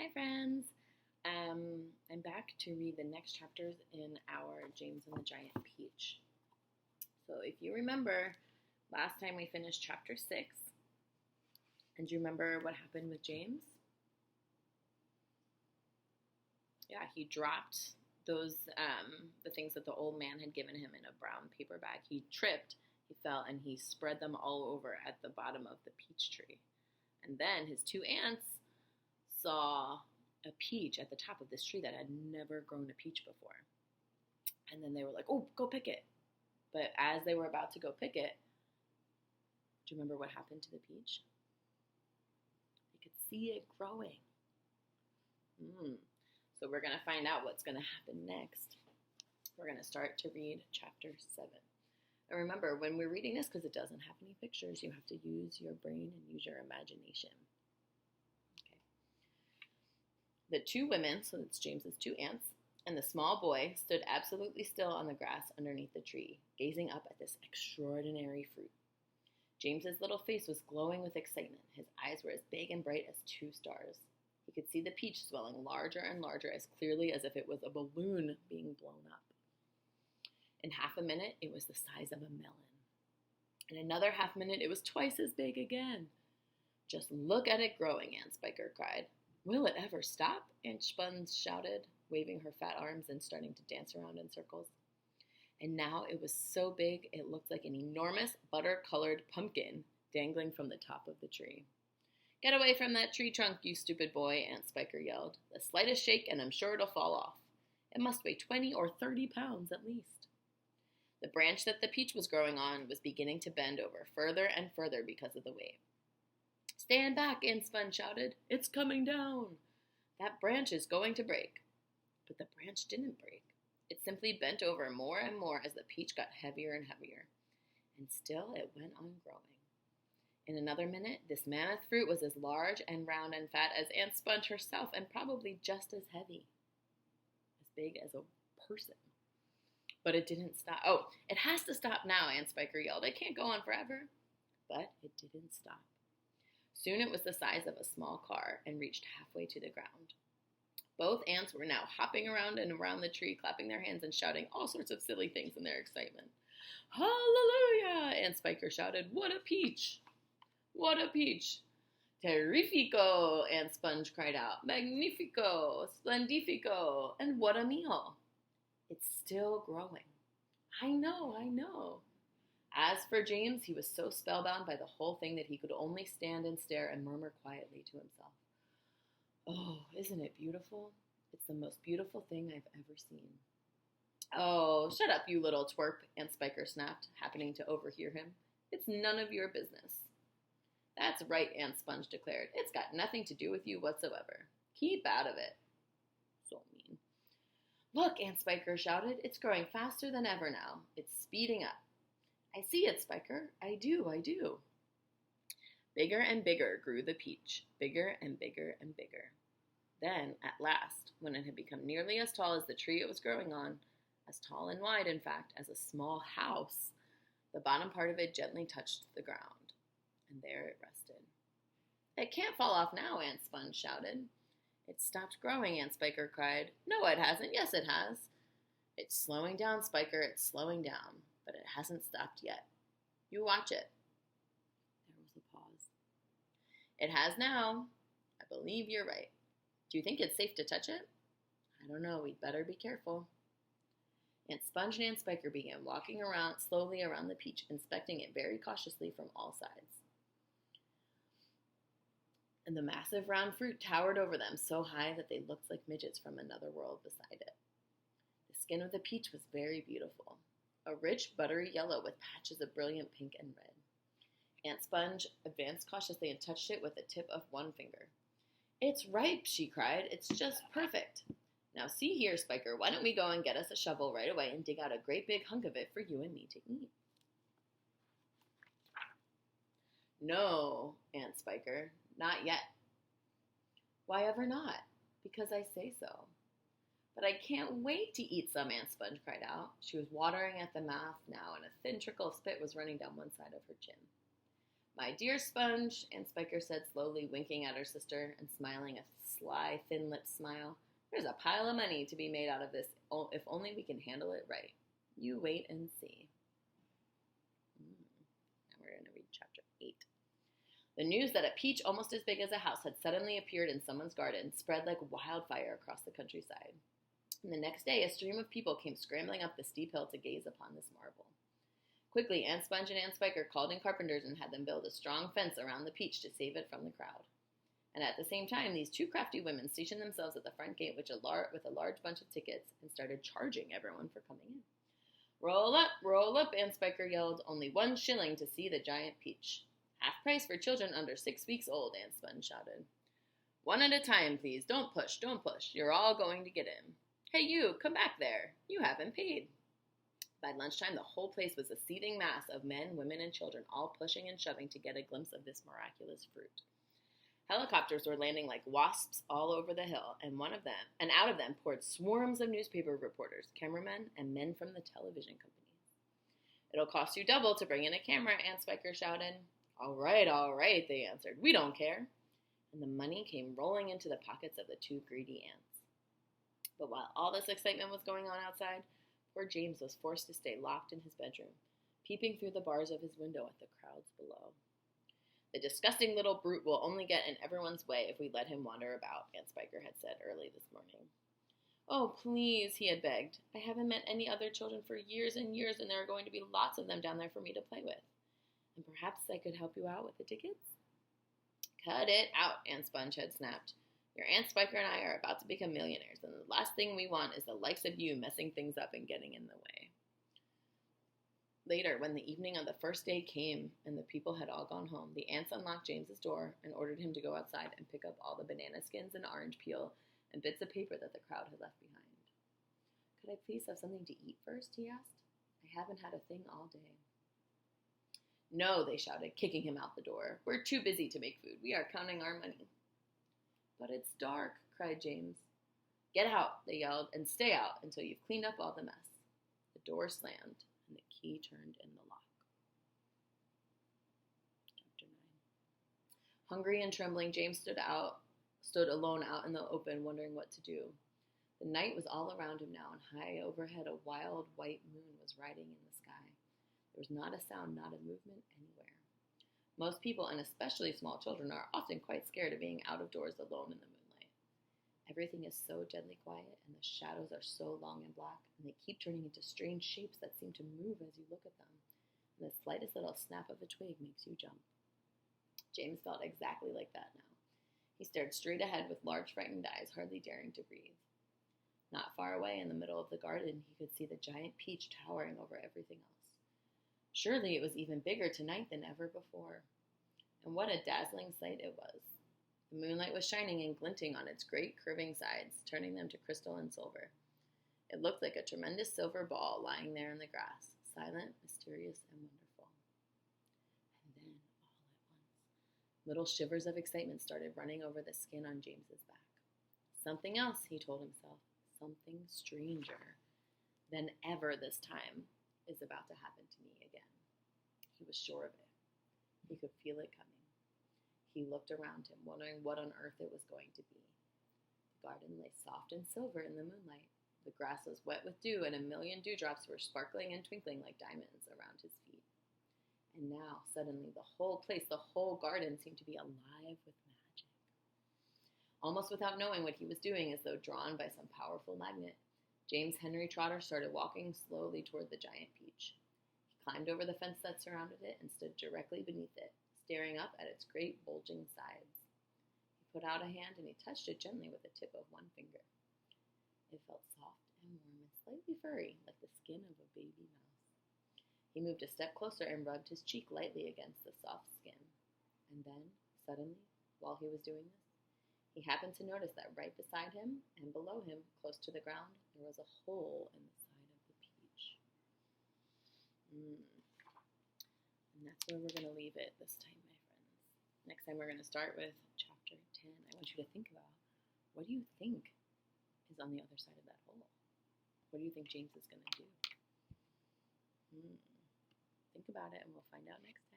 Hi, friends. I'm back to read the next chapters in our James and the Giant Peach. So, if you remember, last time we finished chapter 6, and do you remember what happened with James? Yeah, he dropped the things that the old man had given him in a brown paper bag. He tripped, he fell, and he spread them all over at the bottom of the peach tree. And then his two aunts saw a peach at the top of this tree that had never grown a peach before. And then they were like, oh, go pick it. But as they were about to go pick it, do you remember what happened to the peach? They could see it growing. So we're going to find out what's going to happen next. We're going to start to read chapter 7. And remember, when we're reading this, because it doesn't have any pictures, you have to use your brain and use your imagination. The two women, so that's James's two aunts, and the small boy stood absolutely still on the grass underneath the tree, gazing up at this extraordinary fruit. James's little face was glowing with excitement. His eyes were as big and bright as two stars. He could see the peach swelling larger and larger, as clearly as if it was a balloon being blown up. In half a minute, it was the size of a melon. In another half minute, it was twice as big again. Just look at it growing, Aunt Spiker cried. Will it ever stop? Aunt Sponge shouted, waving her fat arms and starting to dance around in circles. And now it was so big it looked like an enormous butter-colored pumpkin dangling from the top of the tree. Get away from that tree trunk, you stupid boy, Aunt Spiker yelled. The slightest shake and I'm sure it'll fall off. It must weigh 20 or 30 pounds at least. The branch that the peach was growing on was beginning to bend over further and further because of the weight. Stand back, Aunt Sponge shouted. It's coming down. That branch is going to break. But the branch didn't break. It simply bent over more and more as the peach got heavier and heavier. And still it went on growing. In another minute, this mammoth fruit was as large and round and fat as Aunt Sponge herself, and probably just as heavy. As big as a person. But it didn't stop. Oh, it has to stop now, Aunt Spiker yelled. It can't go on forever. But it didn't stop. Soon it was the size of a small car and reached halfway to the ground. Both aunts were now hopping around and around the tree, clapping their hands and shouting all sorts of silly things in their excitement. Hallelujah! Aunt Spiker shouted. What a peach! What a peach! Terrifico! Aunt Sponge cried out. Magnifico! Splendifico! And what a meal! It's still growing. I know. As for James, he was so spellbound by the whole thing that he could only stand and stare and murmur quietly to himself. Oh, isn't it beautiful? It's the most beautiful thing I've ever seen. Oh, shut up, you little twerp, Aunt Spiker snapped, happening to overhear him. It's none of your business. That's right, Aunt Sponge declared. It's got nothing to do with you whatsoever. Keep out of it. So mean. Look, Aunt Spiker shouted. It's growing faster than ever now. It's speeding up. I see it, Spiker. I do. Bigger and bigger grew the peach, bigger and bigger and bigger. Then, at last, when it had become nearly as tall as the tree it was growing on, as tall and wide, in fact, as a small house, the bottom part of it gently touched the ground, and there it rested. It can't fall off now, Aunt Sponge shouted. It's stopped growing, Aunt Spiker cried. No, it hasn't. Yes, it has. It's slowing down, Spiker. It's slowing down. But it hasn't stopped yet. You watch it. There was a pause. It has now. I believe you're right. Do you think it's safe to touch it? I don't know. We'd better be careful. Aunt Sponge and Aunt Spiker began walking slowly around the peach, inspecting it very cautiously from all sides. And the massive round fruit towered over them so high that they looked like midgets from another world beside it. The skin of the peach was very beautiful. A rich, buttery yellow with patches of brilliant pink and red. Aunt Sponge advanced cautiously and touched it with the tip of one finger. It's ripe, she cried. It's just perfect. Now see here, Spiker, why don't we go and get us a shovel right away and dig out a great big hunk of it for you and me to eat? No, Aunt Spiker, not yet. Why ever not? Because I say so. But I can't wait to eat some, Aunt Sponge cried out. She was watering at the mouth now, and a thin trickle of spit was running down one side of her chin. My dear Sponge, Aunt Spiker said slowly, winking at her sister and smiling a sly, thin-lipped smile. There's a pile of money to be made out of this, if only we can handle it right. You wait and see. Now we're going to read chapter 8. The news that a peach almost as big as a house had suddenly appeared in someone's garden spread like wildfire across the countryside. And the next day, a stream of people came scrambling up the steep hill to gaze upon this marvel. Quickly, Aunt Sponge and Aunt Spiker called in carpenters and had them build a strong fence around the peach to save it from the crowd. And at the same time, these two crafty women stationed themselves at the front gate with a large bunch of tickets and started charging everyone for coming in. Roll up, Aunt Spiker yelled. Only 1 shilling to see the giant peach. Half price for children under 6 weeks old, Aunt Sponge shouted. One at a time, please. Don't push. You're all going to get in. Hey, you, come back there. You haven't paid. By lunchtime, the whole place was a seething mass of men, women, and children, all pushing and shoving to get a glimpse of this miraculous fruit. Helicopters were landing like wasps all over the hill, and out of them poured swarms of newspaper reporters, cameramen, and men from the television companies. It'll cost you double to bring in a camera, Aunt Spiker shouted. All right, they answered. We don't care. And the money came rolling into the pockets of the 2 greedy ants. But while all this excitement was going on outside, poor James was forced to stay locked in his bedroom, peeping through the bars of his window at the crowds below. The disgusting little brute will only get in everyone's way if we let him wander about, Aunt Spiker had said early this morning. Oh, please, he had begged. I haven't met any other children for years and years, and there are going to be lots of them down there for me to play with. And perhaps I could help you out with the tickets? Cut it out, Aunt Sponge had snapped. Your Aunt Spiker and I are about to become millionaires, and the last thing we want is the likes of you messing things up and getting in the way. Later, when the evening of the first day came and the people had all gone home, the ants unlocked James's door and ordered him to go outside and pick up all the banana skins and orange peel and bits of paper that the crowd had left behind. Could I please have something to eat first? He asked. I haven't had a thing all day. No, they shouted, kicking him out the door. We're too busy to make food. We are counting our money. But it's dark, cried James. Get out, they yelled, and stay out until you've cleaned up all the mess. The door slammed, and the key turned in the lock. Chapter 9. Hungry and trembling, James stood alone out in the open, wondering what to do. The night was all around him now, and high overhead a wild white moon was riding in the sky. There was not a sound, not a movement anywhere. Most people, and especially small children, are often quite scared of being out of doors alone in the moonlight. Everything is so deadly quiet, and the shadows are so long and black, and they keep turning into strange shapes that seem to move as you look at them, and the slightest little snap of a twig makes you jump. James felt exactly like that now. He stared straight ahead with large, frightened eyes, hardly daring to breathe. Not far away in the middle of the garden, he could see the giant peach towering over everything else. Surely it was even bigger tonight than ever before. And what a dazzling sight it was. The moonlight was shining and glinting on its great curving sides, turning them to crystal and silver. It looked like a tremendous silver ball lying there in the grass, silent, mysterious, and wonderful. And then, all at once, little shivers of excitement started running over the skin on James's back. Something else, he told himself, something stranger than ever this time is about to happen to me again. He was sure of it. He could feel it coming. He looked around him, wondering what on earth it was going to be. The garden lay soft and silver in the moonlight. The grass was wet with dew, and a million dewdrops were sparkling and twinkling like diamonds around his feet. And now, suddenly, the whole place, the whole garden seemed to be alive with magic. Almost without knowing what he was doing, as though drawn by some powerful magnet, James Henry Trotter started walking slowly toward the giant peach. He climbed over the fence that surrounded it and stood directly beneath it, staring up at its great bulging sides. He put out a hand and he touched it gently with the tip of one finger. It felt soft and warm and slightly furry, like the skin of a baby mouse. He moved a step closer and rubbed his cheek lightly against the soft skin. And then, suddenly, while he was doing this, he happened to notice that right beside him and below him, close to the ground, there was a hole in the side of the peach. And that's where we're going to leave it this time, my friends. Next time we're going to start with chapter 10. I want you to think about, what do you think is on the other side of that hole? What do you think James is going to do? Think about it, and we'll find out next time.